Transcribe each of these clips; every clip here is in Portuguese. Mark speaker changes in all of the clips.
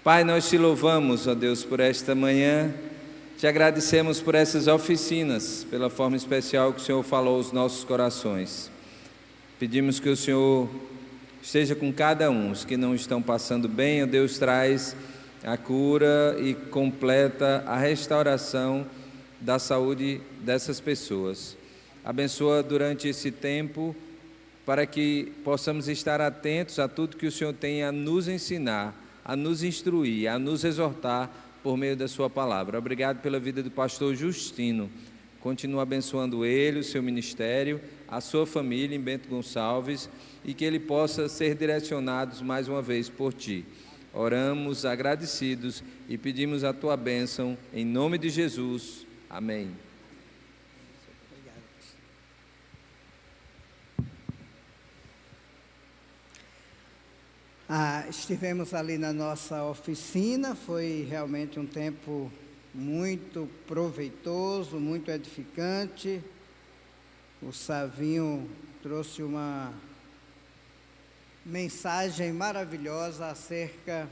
Speaker 1: Pai, nós te louvamos, ó Deus, por esta manhã, te agradecemos por essas oficinas, pela forma especial que o Senhor falou aos nossos corações. Pedimos que o Senhor esteja com cada um, os que não estão passando bem, ó Deus, traz a cura e completa a restauração da saúde dessas pessoas. Abençoa durante esse tempo, para que possamos estar atentos a tudo que o Senhor tem a nos ensinar, a nos instruir, a nos exortar por meio da sua palavra. Obrigado pela vida do pastor Justino. Continua abençoando ele, o seu ministério, a sua família em Bento Gonçalves, e que ele possa ser direcionado mais uma vez por ti. Oramos agradecidos e pedimos a tua bênção em nome de Jesus. Amém.
Speaker 2: Estivemos ali na nossa oficina, foi realmente um tempo muito proveitoso, muito edificante. O Savinho trouxe uma mensagem maravilhosa acerca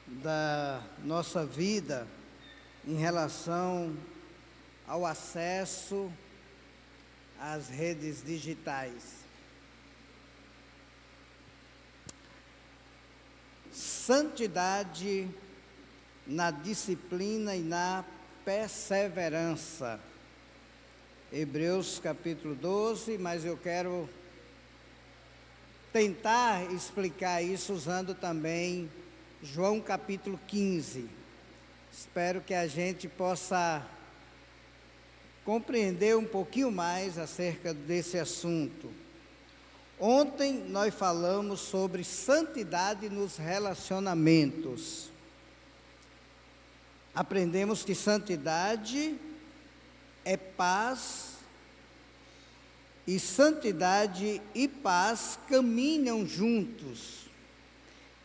Speaker 2: da nossa vida em relação ao acesso às redes digitais. Santidade na disciplina e na perseverança. Hebreus capítulo 12, mas eu quero tentar explicar isso usando também João capítulo 15. Espero que a gente possa compreender um pouquinho mais acerca desse assunto. Ontem nós falamos sobre santidade nos relacionamentos. Aprendemos que santidade é paz, e santidade e paz caminham juntos.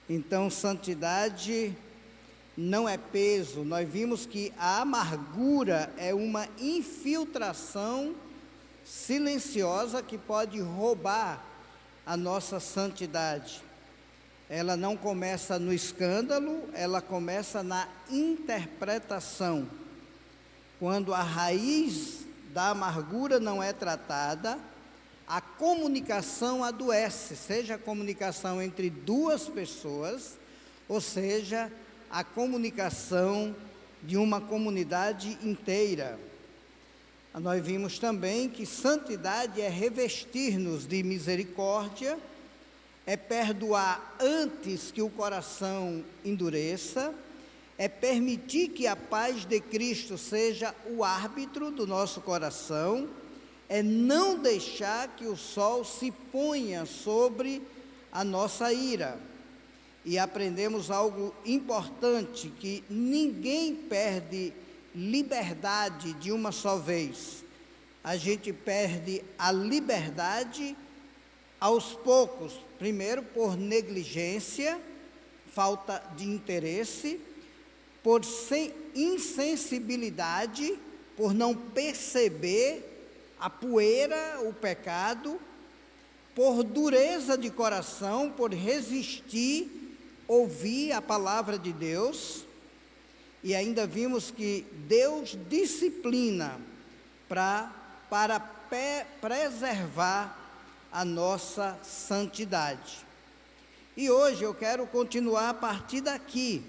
Speaker 2: Então, santidade não é peso. Nós vimos que a amargura é uma infiltração silenciosa que pode roubar a nossa santidade. Ela não começa no escândalo, ela começa na interpretação. Quando a raiz da amargura não é tratada, a comunicação adoece, seja a comunicação entre duas pessoas, ou seja, a comunicação de uma comunidade inteira. Nós vimos também que santidade é revestir-nos de misericórdia, é perdoar antes que o coração endureça, é permitir que a paz de Cristo seja o árbitro do nosso coração, é não deixar que o sol se ponha sobre a nossa ira. E aprendemos algo importante, que ninguém perde liberdade de uma só vez. A gente perde a liberdade aos poucos, primeiro por negligência, falta de interesse, por insensibilidade, por não perceber a poeira, o pecado, por dureza de coração, por resistir, ouvir a palavra de Deus. E ainda vimos que Deus disciplina para preservar a nossa santidade. E hoje eu quero continuar a partir daqui.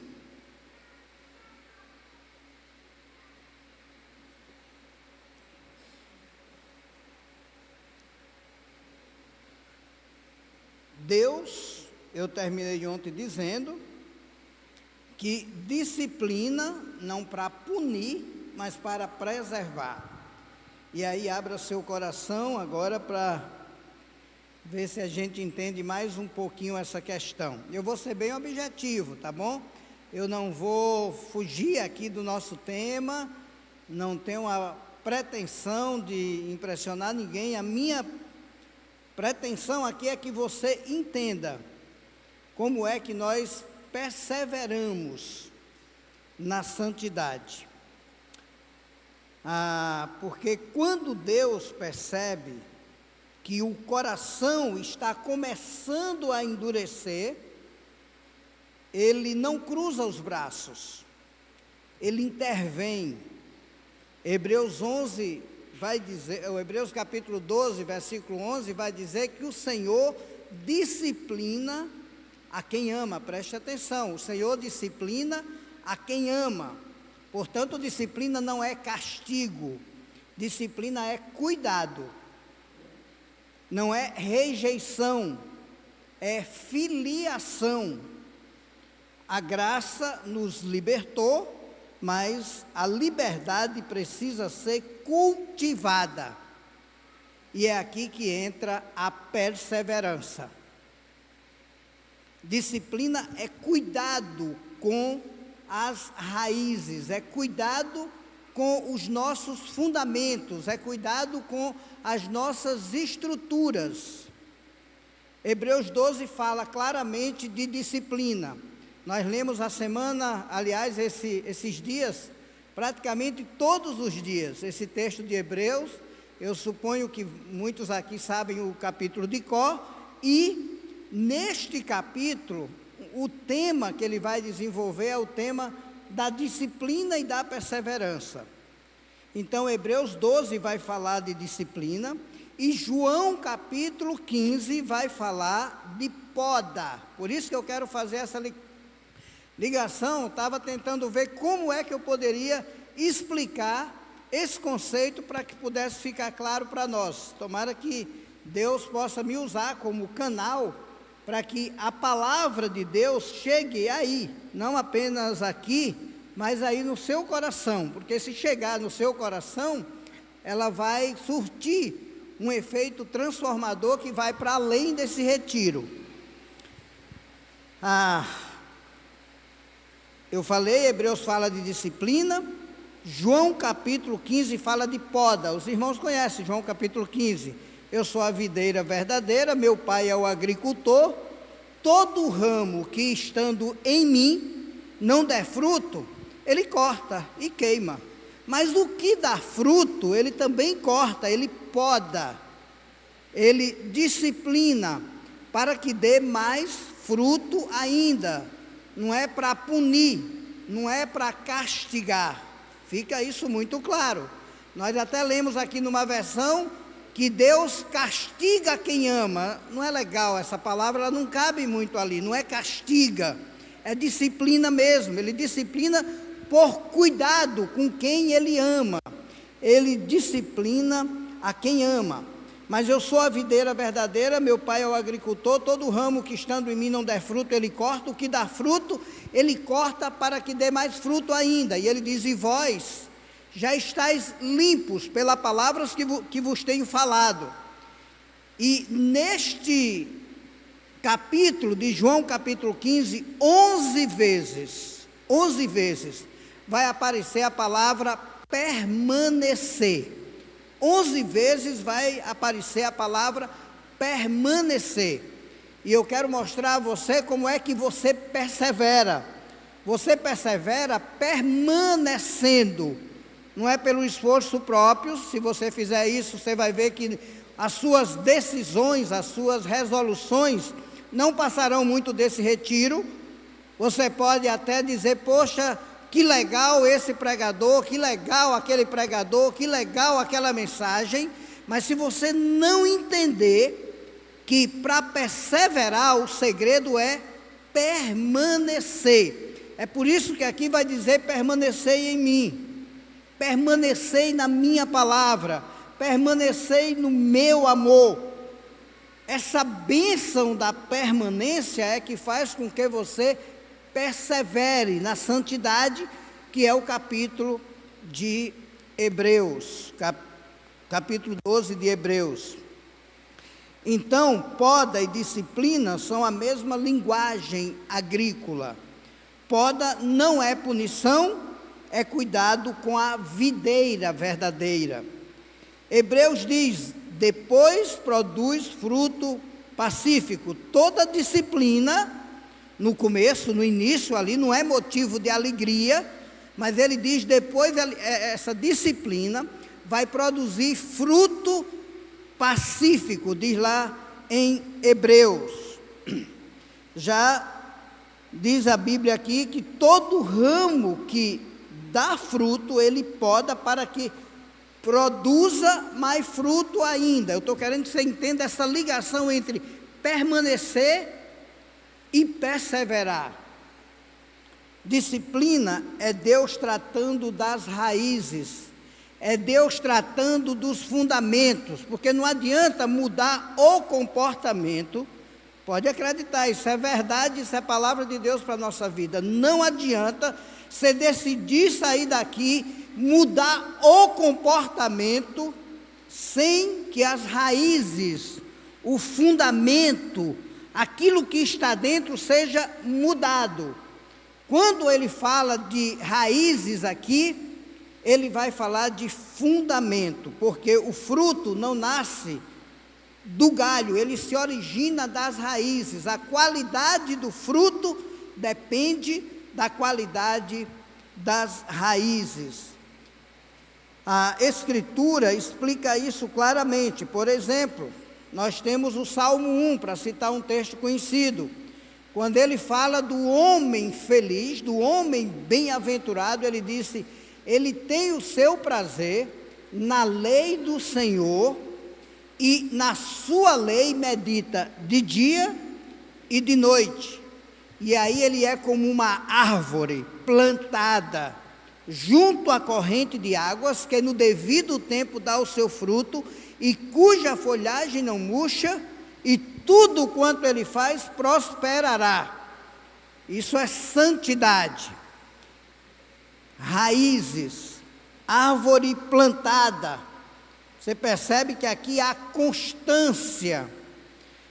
Speaker 2: Deus, eu terminei ontem dizendo que disciplina não para punir, mas para preservar. E aí abra seu coração agora para ver se a gente entende mais um pouquinho essa questão. Eu vou ser bem objetivo, tá bom? Eu não vou fugir aqui do nosso tema, não tenho a pretensão de impressionar ninguém. A minha pretensão aqui é que você entenda como é que nós perseveramos na santidade. Porque quando Deus percebe que o coração está começando a endurecer, ele não cruza os braços, ele intervém. Hebreus 11 vai dizer, o Hebreus capítulo 12, versículo 11, vai dizer que o Senhor disciplina a quem ama. Preste atenção, o Senhor disciplina a quem ama. Portanto, disciplina não é castigo, disciplina é cuidado, não é rejeição, é filiação. A graça nos libertou, mas a liberdade precisa ser cultivada. E é aqui que entra a perseverança. Disciplina é cuidado com as raízes, é cuidado com os nossos fundamentos, é cuidado com as nossas estruturas. Hebreus 12 fala claramente de disciplina. Nós lemos a semana, aliás, esses dias, praticamente todos os dias, esse texto de Hebreus. Eu suponho que muitos aqui sabem o capítulo de cor, e neste capítulo, o tema que ele vai desenvolver é o tema da disciplina e da perseverança. Então, Hebreus 12 vai falar de disciplina, e João capítulo 15 vai falar de poda. Por isso que eu quero fazer essa ligação. Estava tentando ver como é que eu poderia explicar esse conceito para que pudesse ficar claro para nós. Tomara que Deus possa me usar como canal para que a palavra de Deus chegue aí, não apenas aqui, mas aí no seu coração, porque se chegar no seu coração, ela vai surtir um efeito transformador que vai para além desse retiro. Eu falei, Hebreus fala de disciplina, João capítulo 15 fala de poda. Os irmãos conhecem João capítulo 15. Eu sou a videira verdadeira, meu pai é o agricultor. Todo ramo que estando em mim não der fruto, ele corta e queima. Mas o que dá fruto, ele também corta, ele poda, ele disciplina, para que dê mais fruto ainda. Não é para punir, não é para castigar. Fica isso muito claro. Nós até lemos aqui numa versão que Deus castiga quem ama. Não é legal essa palavra, ela não cabe muito ali. Não é castiga, é disciplina mesmo. Ele disciplina por cuidado com quem ele ama. Ele disciplina a quem ama. Mas eu sou a videira verdadeira, meu pai é o agricultor. Todo ramo que estando em mim não der fruto, ele corta. O que dá fruto, ele corta para que dê mais fruto ainda. E ele diz: e vós já estáis limpos pelas palavras que vos tenho falado. E neste capítulo de João capítulo 15, 11 vezes, vai aparecer a palavra permanecer. 11 vezes vai aparecer a palavra permanecer. E eu quero mostrar a você como é que você persevera. Você persevera permanecendo. Não é pelo esforço próprio. Se você fizer isso, você vai ver que as suas decisões, as suas resoluções não passarão muito desse retiro. Você pode até dizer: poxa, que legal esse pregador, que legal aquele pregador, que legal aquela mensagem. Mas se você não entender que para perseverar o segredo é permanecer. É por isso que aqui vai dizer: permanecei em mim, permanecei na minha palavra, permanecei no meu amor. Essa bênção da permanência é que faz com que você persevere na santidade, que é o capítulo de Hebreus, capítulo 12 de Hebreus. Então, poda e disciplina são a mesma linguagem agrícola. Poda não é punição, é cuidado com a videira verdadeira. Hebreus diz: depois produz fruto pacífico. Toda disciplina, no começo, no início ali, não é motivo de alegria, mas ele diz: depois essa disciplina vai produzir fruto pacífico, diz lá em Hebreus. Já diz a Bíblia aqui que todo ramo que dá fruto, ele poda para que produza mais fruto ainda. Eu estou querendo que você entenda essa ligação entre permanecer e perseverar. Disciplina é Deus tratando das raízes, é Deus tratando dos fundamentos, porque não adianta mudar o comportamento. Pode acreditar, isso é verdade, isso é palavra de Deus para a nossa vida. Não adianta você decidir sair daqui, mudar o comportamento, sem que as raízes, o fundamento, aquilo que está dentro seja mudado. Quando ele fala de raízes aqui, ele vai falar de fundamento, porque o fruto não nasce do galho, ele se origina das raízes. A qualidade do fruto depende da qualidade das raízes. A Escritura explica isso claramente. Por exemplo, nós temos o Salmo 1, para citar um texto conhecido. Quando ele fala do homem feliz, do homem bem-aventurado, ele disse: ele tem o seu prazer na lei do Senhor, e na sua lei medita de dia e de noite. E aí ele é como uma árvore plantada junto à corrente de águas, que no devido tempo dá o seu fruto, e cuja folhagem não murcha, e tudo quanto ele faz prosperará. Isso é santidade. Raízes, árvore plantada. Você percebe que aqui há constância.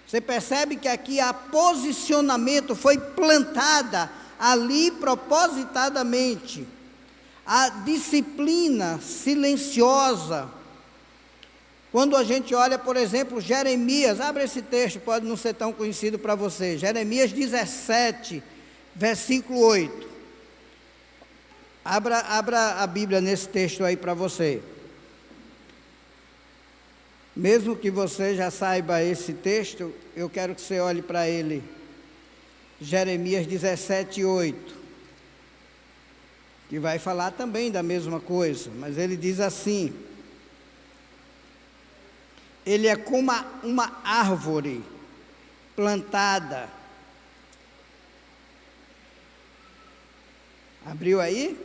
Speaker 2: Você percebe que aqui há posicionamento, foi plantada ali propositadamente. A disciplina silenciosa. Quando a gente olha, por exemplo, Jeremias, abre esse texto, pode não ser tão conhecido para você, Jeremias 17, versículo 8. Abra a Bíblia nesse texto aí para você. Mesmo que você já saiba esse texto, eu quero que você olhe para ele. Jeremias 17, 8. Que vai falar também da mesma coisa, mas ele diz assim: ele é como uma árvore plantada. Abriu aí?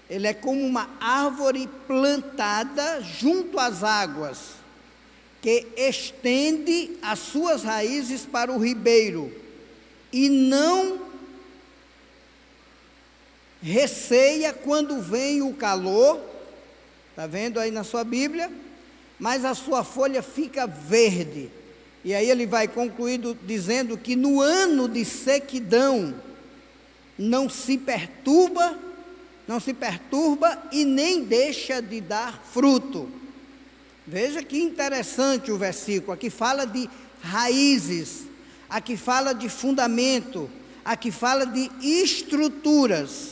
Speaker 2: Ele é como uma árvore plantada junto às águas, que estende as suas raízes para o ribeiro, e não receia quando vem o calor. Está vendo aí na sua Bíblia? Mas a sua folha fica verde. E aí ele vai concluir dizendo que no ano de sequidão não se perturba e nem deixa de dar fruto. Veja que interessante o versículo. Aqui fala de raízes, aqui fala de fundamento, aqui fala de estruturas.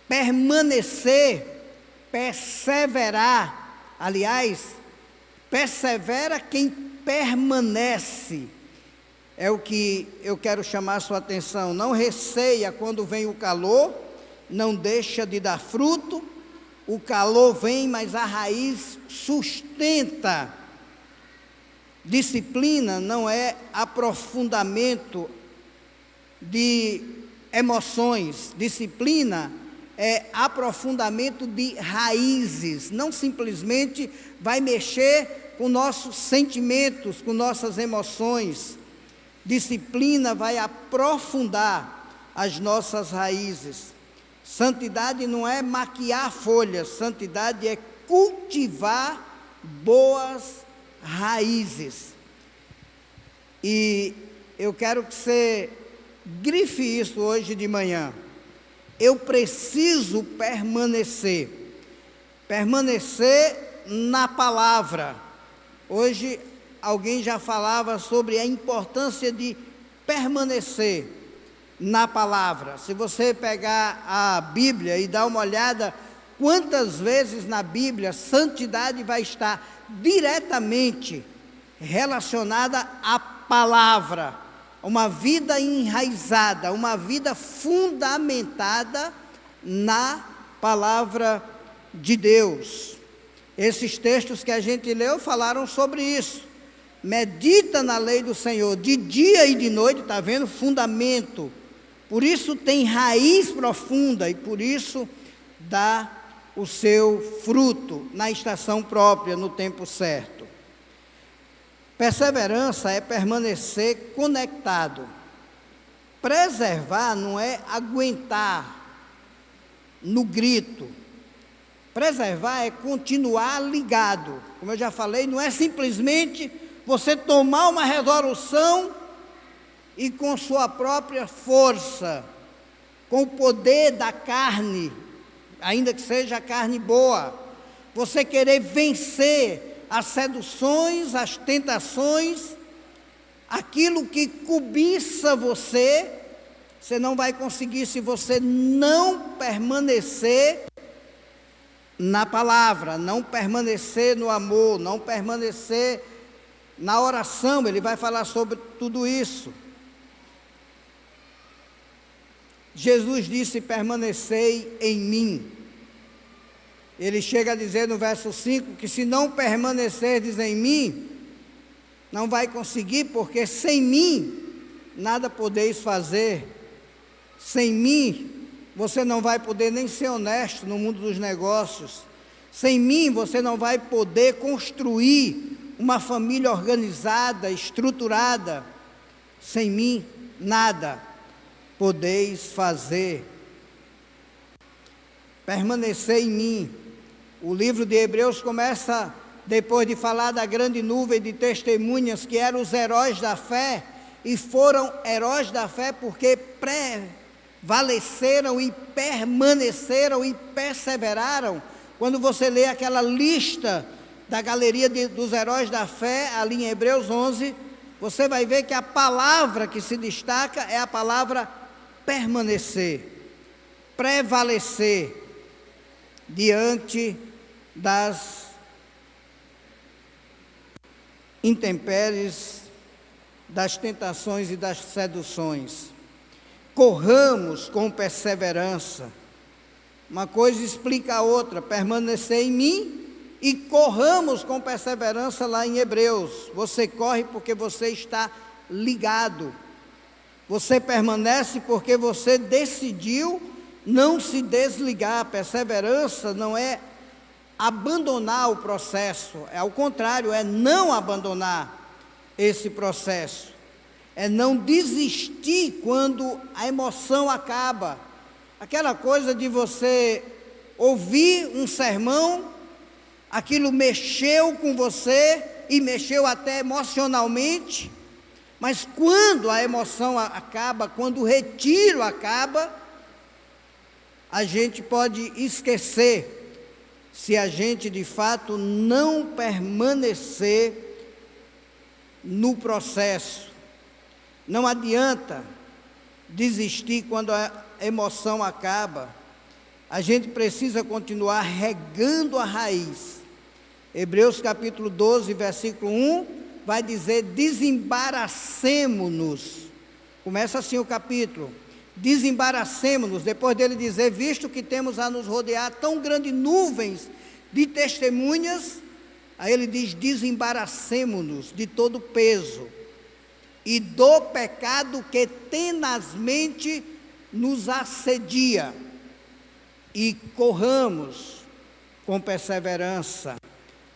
Speaker 2: Permanecer, perseverar. Aliás, persevera quem permanece. É o que eu quero chamar a sua atenção. Não receia quando vem o calor, não deixa de dar fruto. O calor vem, mas a raiz sustenta. Disciplina não é aprofundamento de emoções. Disciplina é aprofundamento de raízes. Não simplesmente vai mexer com nossos sentimentos, com nossas emoções. Disciplina vai aprofundar as nossas raízes. Santidade não é maquiar folhas, santidade é cultivar boas raízes. E eu quero que você grife isso hoje de manhã. Eu preciso permanecer na palavra. Hoje alguém já falava sobre a importância de permanecer na palavra. Se você pegar a Bíblia e dar uma olhada, quantas vezes na Bíblia santidade vai estar diretamente relacionada à palavra. uma vida enraizada, uma vida fundamentada na palavra de Deus. Esses textos que a gente leu falaram sobre isso. Medita na lei do Senhor de dia e de noite, está vendo? Fundamento. Por isso tem raiz profunda e por isso dá o seu fruto na estação própria, no tempo certo. Perseverança é permanecer conectado. Preservar não é aguentar no grito. Preservar é continuar ligado. Como eu já falei, não é simplesmente você tomar uma resolução e com sua própria força, com o poder da carne, ainda que seja a carne boa, você querer vencer as seduções, as tentações, aquilo que cobiça você, você não vai conseguir se você não permanecer na palavra, não permanecer no amor, não permanecer na oração. Ele vai falar sobre tudo isso. Jesus disse: permanecei em mim. Ele chega a dizer no verso 5 que se não permanecerdes em mim, não vai conseguir, porque sem mim nada podeis fazer. Sem mim você não vai poder nem ser honesto no mundo dos negócios. Sem mim você não vai poder construir uma família organizada, estruturada. Sem mim nada podeis fazer. Permanecer em mim. O livro de Hebreus começa, depois de falar da grande nuvem de testemunhas que eram os heróis da fé, e foram heróis da fé porque prevaleceram e permaneceram e perseveraram. Quando você lê aquela lista da galeria dos heróis da fé, ali em Hebreus 11, você vai ver que a palavra que se destaca é a palavra permanecer, prevalecer diante das intempéries, das tentações e das seduções. Corramos com perseverança. Uma coisa explica a outra. Permanecer em mim e corramos com perseverança lá em Hebreus. Você corre porque você está ligado. Você permanece porque você decidiu não se desligar. Perseverança não é abandonar o processo, é ao contrário, é não abandonar esse processo, é não desistir quando a emoção acaba. Aquela coisa de você ouvir um sermão, aquilo mexeu com você e mexeu até emocionalmente, mas quando a emoção acaba, quando o retiro acaba, a gente pode esquecer, se a gente de fato não permanecer no processo. Não adianta desistir quando a emoção acaba. A gente precisa continuar regando a raiz. Hebreus capítulo 12, versículo 1, vai dizer: desembaracemo-nos. Começa assim o capítulo. Desembaracemo-nos, depois dele dizer: visto que temos a nos rodear tão grandes nuvens de testemunhas, aí ele diz: desembaracemo-nos de todo peso e do pecado que tenazmente nos assedia, e corramos com perseverança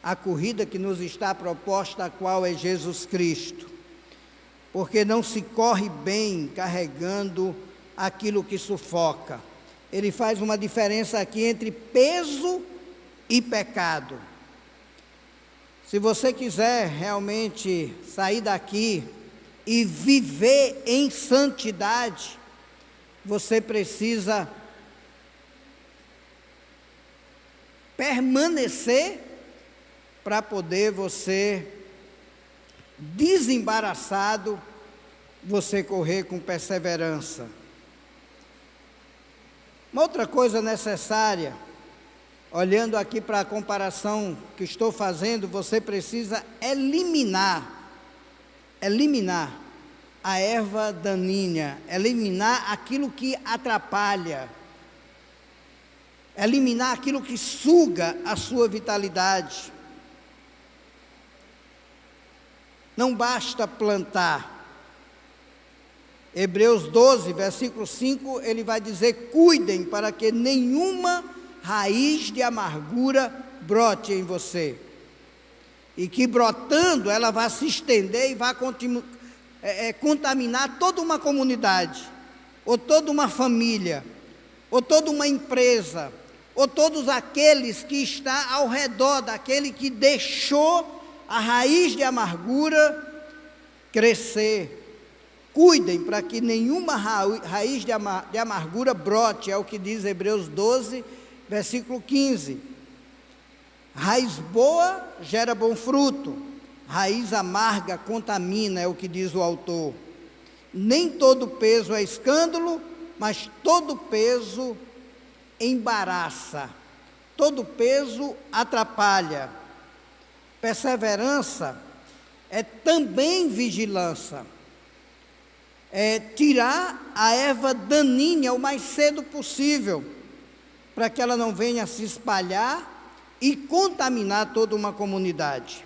Speaker 2: a corrida que nos está proposta, a qual é Jesus Cristo, porque não se corre bem carregando aquilo que sufoca. Ele faz uma diferença aqui entre peso e pecado. Se você quiser realmente sair daqui e viver em santidade, você precisa permanecer para poder você, desembaraçado, você correr com perseverança. Uma outra coisa necessária, olhando aqui para a comparação que estou fazendo, você precisa eliminar a erva daninha, eliminar aquilo que atrapalha, eliminar aquilo que suga a sua vitalidade. Não basta plantar. Hebreus 12, versículo 5, ele vai dizer: cuidem para que nenhuma raiz de amargura brote em você, e que brotando ela vai se estender e vai contaminar toda uma comunidade, ou toda uma família, ou toda uma empresa, ou todos aqueles que estão ao redor daquele que deixou a raiz de amargura crescer. Cuidem para que nenhuma raiz de amargura brote, é o que diz Hebreus 12, versículo 15. Raiz boa gera bom fruto, raiz amarga contamina, é o que diz o autor. Nem todo peso é escândalo, mas todo peso embaraça, todo peso atrapalha. Perseverança é também vigilância, é tirar a erva daninha o mais cedo possível, para que ela não venha se espalhar e contaminar toda uma comunidade.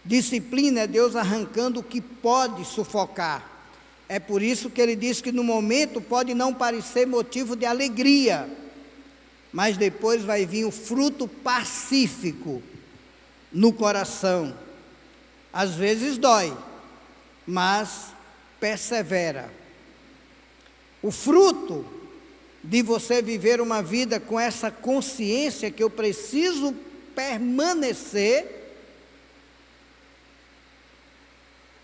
Speaker 2: Disciplina é Deus arrancando o que pode sufocar. É por isso que ele diz que no momento pode não parecer motivo de alegria, mas depois vai vir o fruto pacífico no coração. Às vezes dói, mas persevera. O fruto de você viver uma vida com essa consciência que eu preciso permanecer,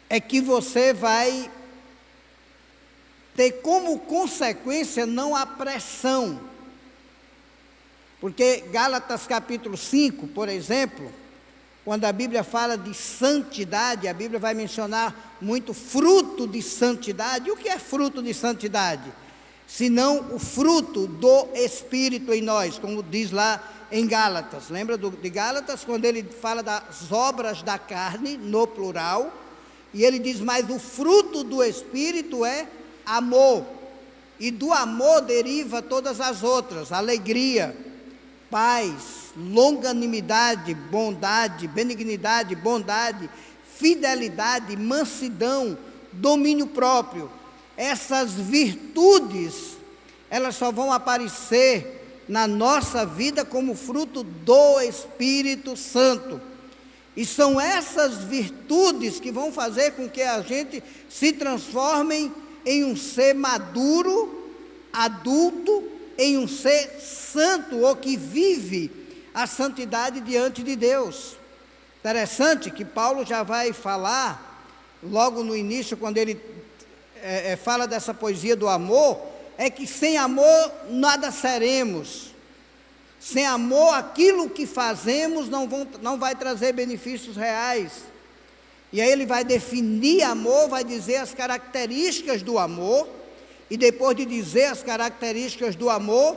Speaker 2: é que você vai ter como consequência não a pressão. Porque Gálatas capítulo 5, por exemplo, quando a Bíblia fala de santidade, a Bíblia vai mencionar muito fruto de santidade. O que é fruto de santidade? Senão o fruto do Espírito em nós, como diz lá em Gálatas. Lembra de Gálatas, quando ele fala das obras da carne, no plural, e ele diz: mas o fruto do Espírito é amor, e do amor deriva todas as outras: alegria, paz, longanimidade, bondade, benignidade, bondade, fidelidade, mansidão, domínio próprio. Essas virtudes, elas só vão aparecer na nossa vida como fruto do Espírito Santo. E são essas virtudes que vão fazer com que a gente se transforme em um ser maduro, adulto, em um ser santo, ou que vive a santidade diante de Deus. Interessante que Paulo já vai falar, logo no início, quando ele fala dessa poesia do amor, é que sem amor nada seremos. Sem amor, aquilo que fazemos não vai trazer benefícios reais. E aí ele vai definir amor, vai dizer as características do amor, e depois de dizer as características do amor,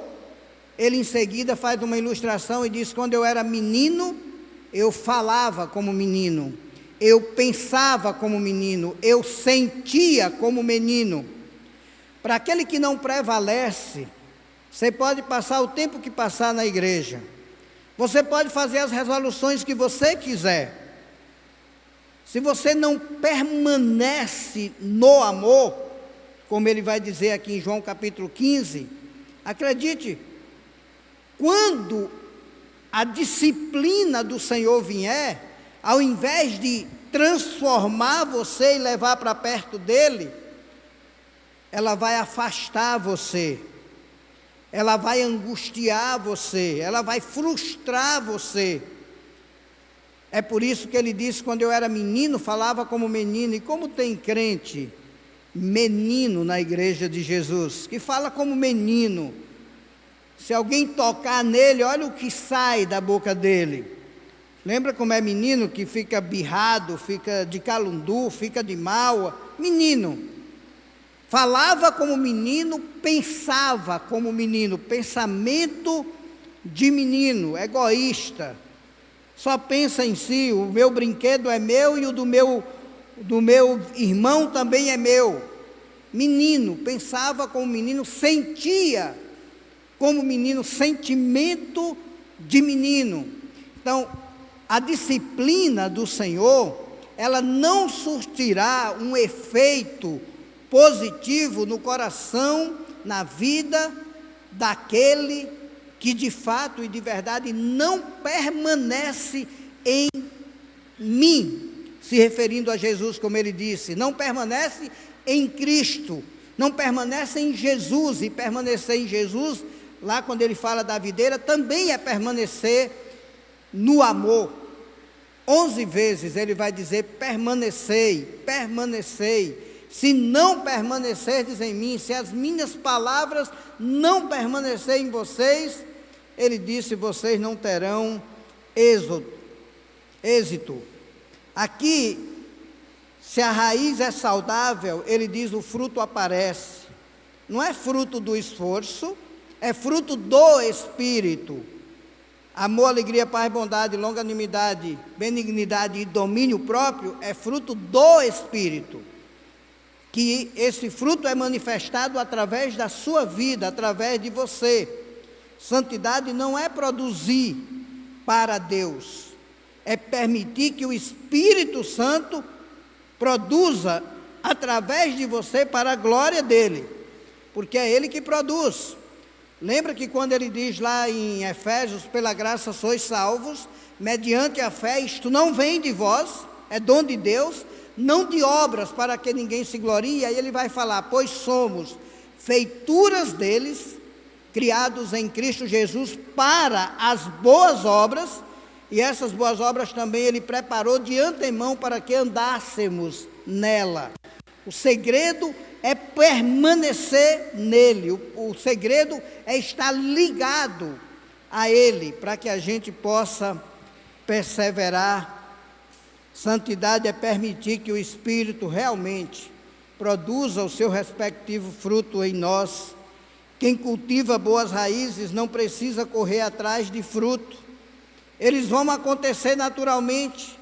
Speaker 2: ele em seguida faz uma ilustração e diz: quando eu era menino, eu falava como menino, eu pensava como menino, eu sentia como menino. Para aquele que não prevalece, você pode passar o tempo que passar na igreja, você pode fazer as resoluções que você quiser, se você não permanece no amor, como ele vai dizer aqui em João capítulo 15, acredite, quando a disciplina do Senhor vier, ao invés de transformar você e levar para perto dele, ela vai afastar você, ela vai angustiar você, ela vai frustrar você. É por isso que ele disse: quando eu era menino, falava como menino. E como tem crente menino na igreja de Jesus, que fala como menino, se alguém tocar nele, olha o que sai da boca dele. Lembra como é menino que fica birrado, fica de calundu, fica de mal? Menino. Falava como menino, pensava como menino, pensamento de menino, egoísta, só pensa em si: o meu brinquedo é meu e o do meu irmão também é meu. menino, pensava como menino, sentia como menino, sentimento de menino. Então, a disciplina do Senhor, ela não surtirá um efeito positivo no coração, na vida daquele que de fato e de verdade não permanece em mim, se referindo a Jesus, como ele disse, não permanece em Cristo, não permanece em Jesus. E permanecer em Jesus, lá quando ele fala da videira, também é permanecer no amor. 11 vezes ele vai dizer: permanecei, permanecei. Se não permanecerdes em mim, se as minhas palavras não permanecerem em vocês, ele disse, vocês não terão êxito. Aqui, se a raiz é saudável, ele diz, o fruto aparece. Não é fruto do esforço, é fruto do Espírito. Amor, alegria, paz, bondade, longanimidade, benignidade e domínio próprio é fruto do Espírito. Que esse fruto é manifestado através da sua vida, através de você. Santidade não é produzir para Deus, é permitir que o Espírito Santo produza através de você para a glória dele, porque é ele que produz. Lembra que quando ele diz lá em Efésios, pela graça sois salvos, mediante a fé, isto não vem de vós, é dom de Deus, não de obras para que ninguém se glorie. Aí ele vai falar, pois somos feituras deles, criados em Cristo Jesus para as boas obras, e essas boas obras também ele preparou de antemão para que andássemos nela. O segredo é permanecer nele, o segredo é estar ligado a ele, para que a gente possa perseverar. Santidade é permitir que o Espírito realmente produza o seu respectivo fruto em nós. Quem cultiva boas raízes não precisa correr atrás de fruto, eles vão acontecer naturalmente.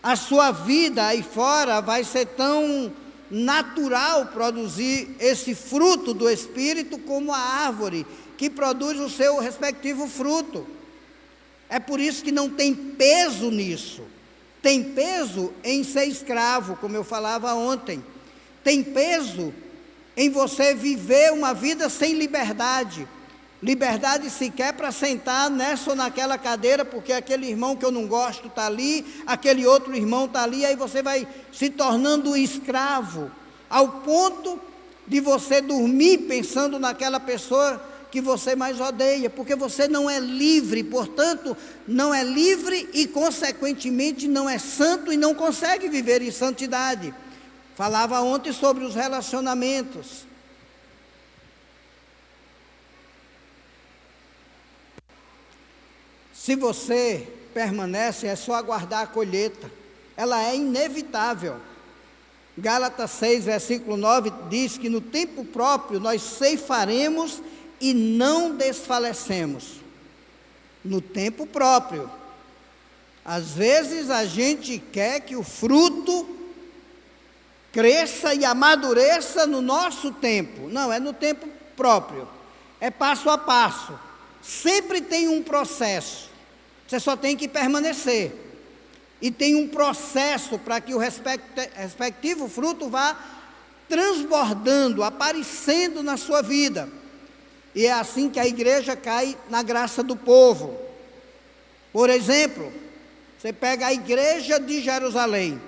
Speaker 2: A sua vida aí fora vai ser tão natural produzir esse fruto do Espírito como a árvore que produz o seu respectivo fruto. É por isso que não tem peso nisso. Tem peso em ser escravo, como eu falava ontem. Tem peso em você viver uma vida sem liberdade. Liberdade sequer para sentar nessa ou naquela cadeira, porque aquele irmão que eu não gosto está ali, aquele outro irmão está ali, aí você vai se tornando escravo, ao ponto de você dormir pensando naquela pessoa que você mais odeia, porque você não é livre, portanto, não é livre e, consequentemente, não é santo e não consegue viver em santidade. Falava ontem sobre os relacionamentos. Se você permanece, é só aguardar a colheita, ela é inevitável. Gálatas 6, versículo 9, diz que no tempo próprio nós ceifaremos e não desfalecemos. No tempo próprio. Às vezes a gente quer que o fruto cresça e amadureça no nosso tempo. Não, é no tempo próprio. É passo a passo. Sempre tem um processo. Você só tem que permanecer. E tem um processo para que o respectivo fruto vá transbordando, aparecendo na sua vida. E é assim que a igreja cai na graça do povo. Por exemplo, você pega a igreja de Jerusalém.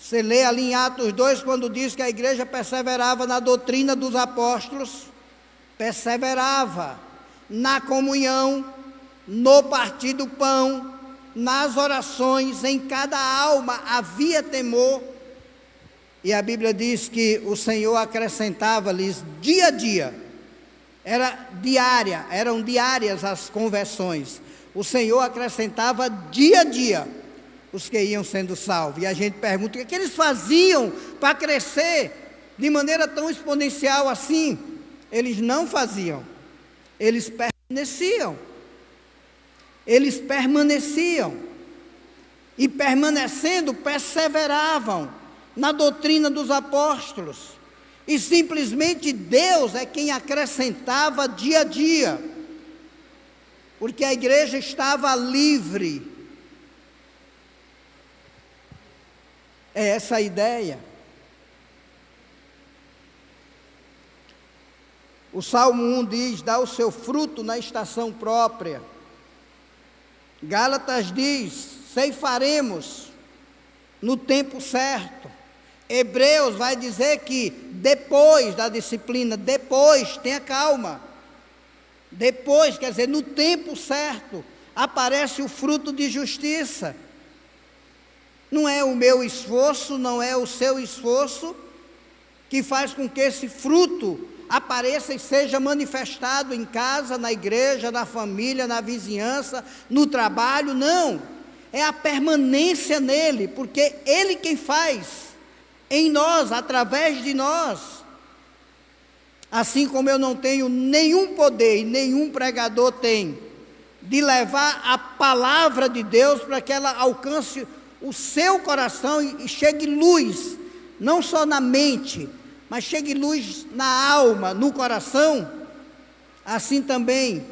Speaker 2: Você lê ali em Atos 2, quando diz que a igreja perseverava na doutrina dos apóstolos, perseverava na comunhão, no partir do pão, nas orações, em cada alma havia temor. E a Bíblia diz que o Senhor acrescentava-lhes dia a dia. Eram diárias as conversões. O Senhor acrescentava dia a dia os que iam sendo salvos. E a gente pergunta, o que eles faziam para crescer de maneira tão exponencial assim? Eles não faziam, eles permaneciam. Eles permaneciam, e permanecendo, perseveravam na doutrina dos apóstolos. E simplesmente Deus é quem acrescentava dia a dia, porque a igreja estava livre. É essa a ideia. O Salmo 1 diz: dá o seu fruto na estação própria. Gálatas diz: ceifaremos no tempo certo. Hebreus vai dizer que depois da disciplina, depois, tenha calma. Depois, quer dizer, no tempo certo, aparece o fruto de justiça. Não é o meu esforço, não é o seu esforço que faz com que esse fruto apareça e seja manifestado em casa, na igreja, na família, na vizinhança, no trabalho, não. É a permanência nele, porque ele quem faz em nós, através de nós. Assim como eu não tenho nenhum poder e nenhum pregador tem de levar a palavra de Deus para que ela alcance o seu coração e chegue luz, não só na mente, mas chegue luz na alma, no coração, assim também,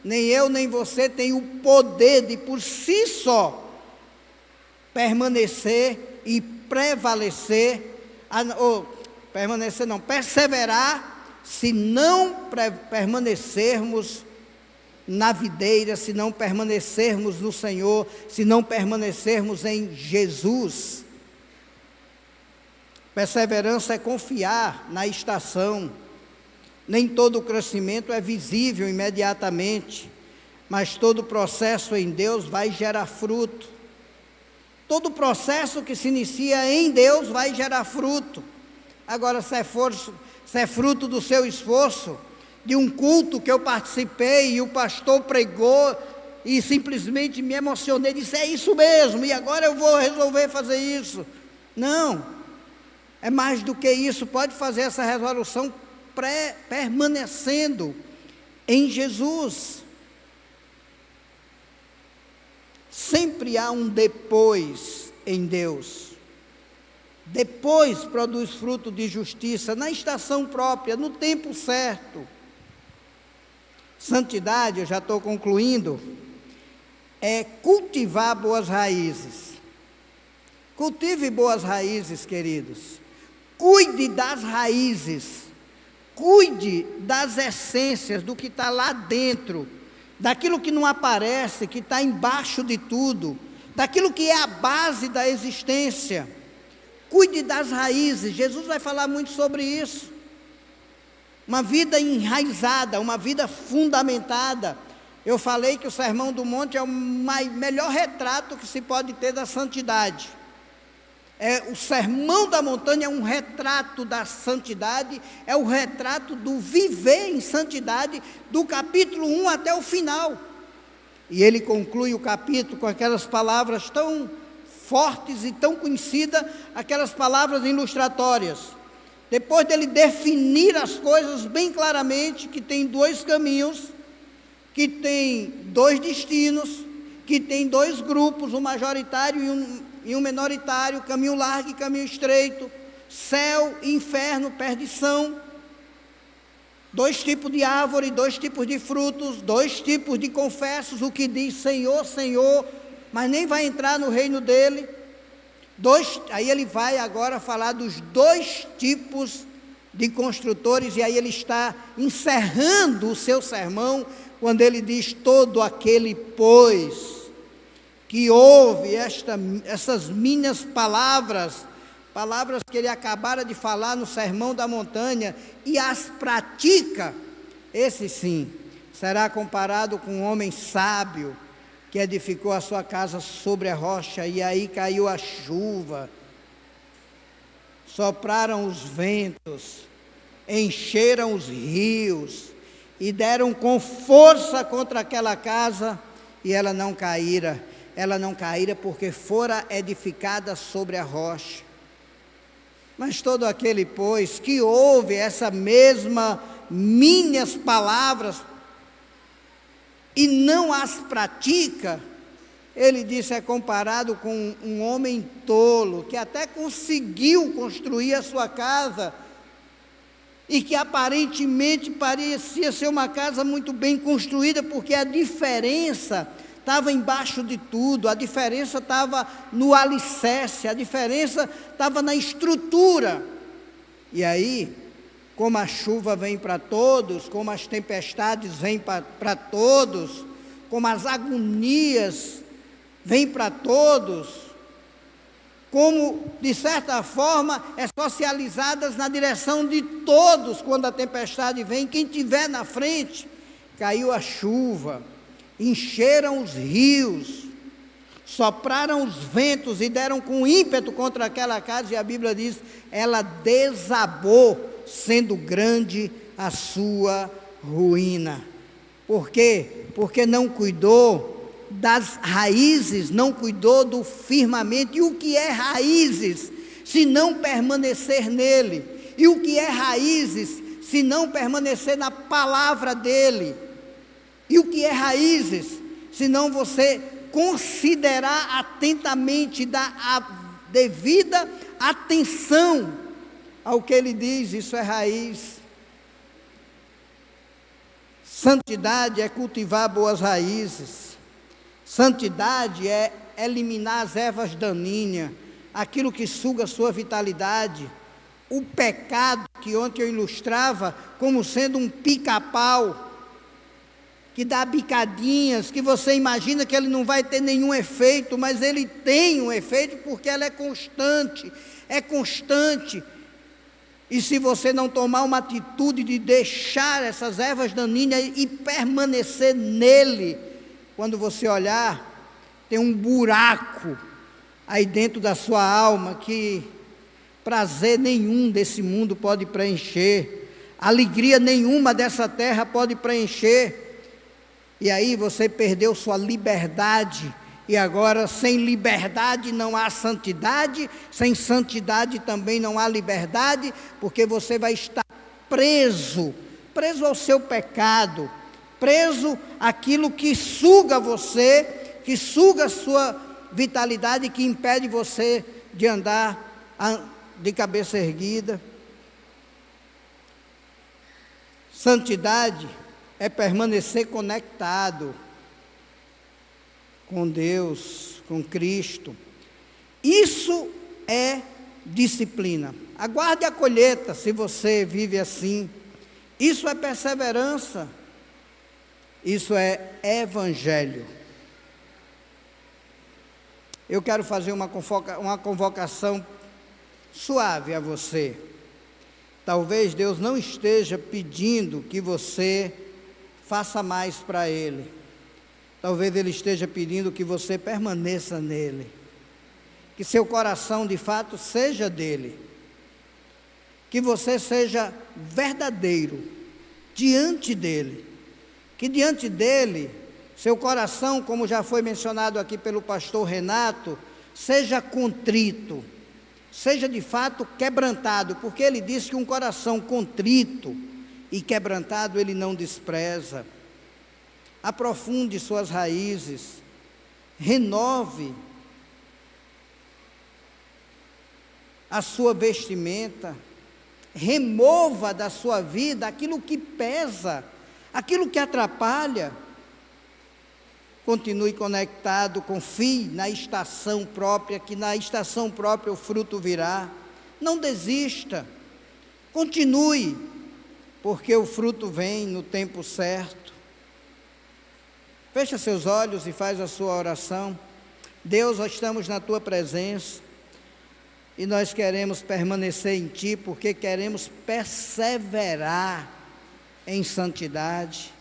Speaker 2: nem eu nem você tem o poder de por si só permanecer e prevalecer, perseverar, se não permanecermos na videira, se não permanecermos no Senhor, se não permanecermos em Jesus. Perseverança é confiar na estação. Nem todo crescimento é visível imediatamente, mas todo processo em Deus vai gerar fruto. Todo processo que se inicia em Deus vai gerar fruto. Agora, se é fruto do seu esforço, de um culto que eu participei e o pastor pregou e simplesmente me emocionei, disse: é isso mesmo, e agora eu vou resolver fazer isso. Não, é mais do que isso. Pode fazer essa resolução permanecendo em Jesus. Sempre há um depois em Deus. Depois produz fruto de justiça, na estação própria, no tempo certo. Santidade, eu já estou concluindo, é cultivar boas raízes. Cultive boas raízes, queridos. Cuide das raízes. Cuide das essências, do que está lá dentro, daquilo que não aparece, que está embaixo de tudo, daquilo que é a base da existência. Cuide das raízes. Jesus vai falar muito sobre isso. Uma vida enraizada, uma vida fundamentada. Eu falei que o Sermão do Monte é o melhor retrato que se pode ter da santidade. O Sermão da Montanha é um retrato da santidade, é o retrato do viver em santidade, do capítulo 1 até o final. E ele conclui o capítulo com aquelas palavras tão fortes e tão conhecidas, aquelas palavras ilustratórias. Depois dele definir as coisas bem claramente, que tem dois caminhos, que tem dois destinos, que tem dois grupos, um majoritário e um minoritário, caminho largo e caminho estreito, céu e inferno, perdição, dois tipos de árvore, dois tipos de frutos, dois tipos de confessos, o que diz Senhor, Senhor, mas nem vai entrar no reino dele. Aí ele vai agora falar dos dois tipos de construtores, e aí ele está encerrando o seu sermão, quando ele diz: todo aquele, pois, que ouve essas minhas palavras que ele acabara de falar no Sermão da Montanha, e as pratica, esse sim, será comparado com um homem sábio, que edificou a sua casa sobre a rocha, e aí caiu a chuva, sopraram os ventos, encheram os rios, e deram com força contra aquela casa, e ela não caíra porque fora edificada sobre a rocha. Mas todo aquele, pois, que ouve essa mesma minhas palavras, e não as pratica, ele disse, é comparado com um homem tolo, que até conseguiu construir a sua casa, e que aparentemente parecia ser uma casa muito bem construída, porque a diferença estava embaixo de tudo, a diferença estava no alicerce, a diferença estava na estrutura. E aí, como a chuva vem para todos, como as tempestades vêm para todos, como as agonias vêm para todos, como, de certa forma, socializadas na direção de todos, quando a tempestade vem, quem estiver na frente, caiu a chuva, encheram os rios, sopraram os ventos e deram com ímpeto contra aquela casa, e a Bíblia diz, ela desabou, sendo grande a sua ruína. Por quê? Porque não cuidou das raízes, não cuidou do firmamento. E o que é raízes, se não permanecer nele? E o que é raízes, se não permanecer na palavra dele? E o que é raízes, se não você considerar atentamente, dar a devida atenção ao que ele diz? Isso é raiz. Santidade é cultivar boas raízes. Santidade é eliminar as ervas daninhas, aquilo que suga a sua vitalidade. O pecado, que ontem eu ilustrava como sendo um pica-pau, que dá bicadinhas, que você imagina que ele não vai ter nenhum efeito, mas ele tem um efeito porque ela é constante, é constante. E se você não tomar uma atitude de deixar essas ervas daninhas e permanecer nele, quando você olhar, tem um buraco aí dentro da sua alma que prazer nenhum desse mundo pode preencher, alegria nenhuma dessa terra pode preencher. E aí você perdeu sua liberdade, e agora sem liberdade não há santidade, sem santidade também não há liberdade, porque você vai estar preso ao seu pecado, preso àquilo que suga você, que suga a sua vitalidade, que impede você de andar de cabeça erguida. Santidade é permanecer conectado com Deus, com Cristo. Isso é disciplina. Aguarde a colheita, se você vive assim. Isso é perseverança. Isso é evangelho. Eu quero fazer uma convocação suave a você. Talvez Deus não esteja pedindo que você faça mais para Ele. Talvez Ele esteja pedindo que você permaneça nele. Que seu coração de fato seja dele. Que você seja verdadeiro diante dele. Que diante dele, seu coração, como já foi mencionado aqui pelo pastor Renato, seja contrito. Seja de fato quebrantado, porque ele diz que um coração contrito e quebrantado ele não despreza. Aprofunde suas raízes, renove a sua vestimenta, remova da sua vida aquilo que pesa, aquilo que atrapalha. Continue conectado, confie na estação própria, que na estação própria o fruto virá. Não desista, continue, porque o fruto vem no tempo certo. Fecha seus olhos e faz a sua oração. Deus, nós estamos na Tua presença, e nós queremos permanecer em Ti, porque queremos perseverar em santidade.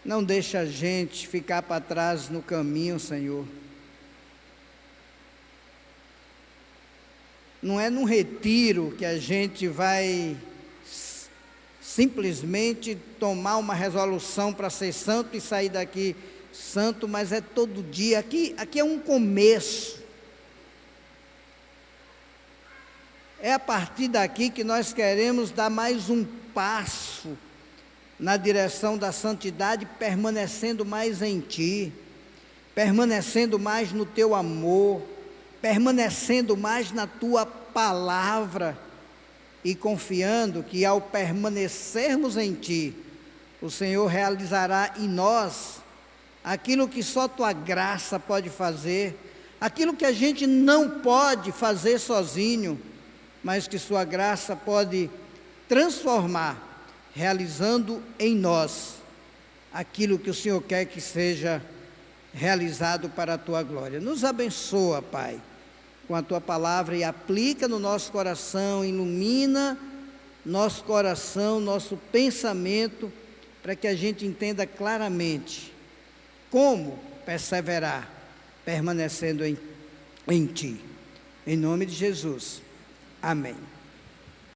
Speaker 2: Não deixa a gente ficar para trás no caminho, Senhor. Não é num retiro que a gente vai simplesmente tomar uma resolução para ser santo e sair daqui santo, mas é todo dia. Aqui é um começo. É a partir daqui que nós queremos dar mais um passo na direção da santidade, permanecendo mais em Ti, permanecendo mais no Teu amor, permanecendo mais na Tua palavra e confiando que ao permanecermos em Ti, o Senhor realizará em nós aquilo que só Tua graça pode fazer, aquilo que a gente não pode fazer sozinho, mas que Sua graça pode transformar, realizando em nós aquilo que o Senhor quer que seja realizado para a Tua glória. Nos abençoa, Pai, com a Tua palavra e aplica no nosso coração, ilumina nosso coração, nosso pensamento, para que a gente entenda claramente como perseverar, permanecendo em Ti. Em nome de Jesus. Amém.